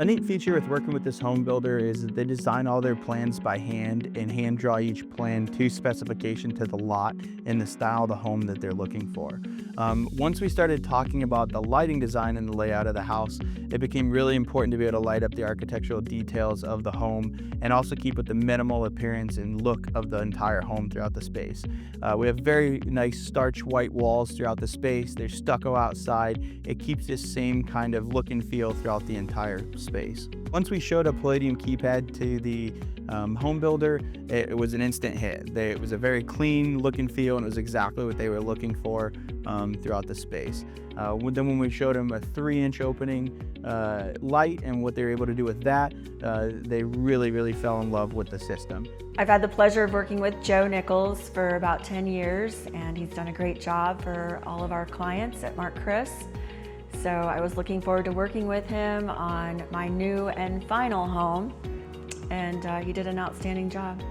A neat feature with working with this home builder is that they design all their plans by hand and hand draw each plan to specification to the lot and the style of the home that they're looking for. Once we started talking about the lighting design and the layout of the house, it became really important to be able to light up the architectural details of the home and also keep with the minimal appearance and look of the entire home throughout the space. We have very nice starch white walls throughout the space. There's stucco outside. It keeps this same kind of look and feel throughout the entire space. Once we showed a Palladium keypad to the home builder, it was an instant hit. It was a very clean look and feel, and it was exactly what they were looking for throughout the space. Then when we showed them a 3-inch opening light and what they were able to do with that, they really fell in love with the system. I've had the pleasure of working with Joe Nichols for about 10 years, and he's done a great job for all of our clients at Marc Kris. So I was looking forward to working with him on my new and final home, and he did an outstanding job.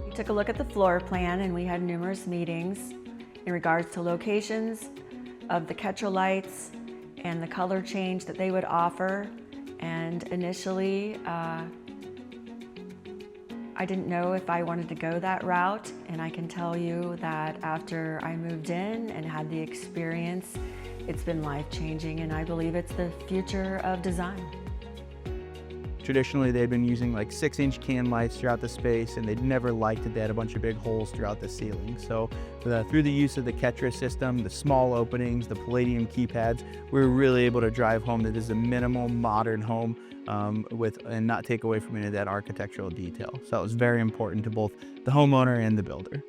He took a look at the floor plan, and we had numerous meetings in regards to locations of the Ketra lights and the color change that they would offer. And initially, I didn't know if I wanted to go that route, and I can tell you that after I moved in and had the experience, it's been life-changing, and I believe it's the future of design. Traditionally, they'd been using like 6-inch can lights throughout the space, and they'd never liked it. They had a bunch of big holes throughout the ceiling. So through the use of the Ketra system, the small openings, the Palladium keypads, we were really able to drive home that this is a minimal modern home and not take away from any of that architectural detail. So it was very important to both the homeowner and the builder.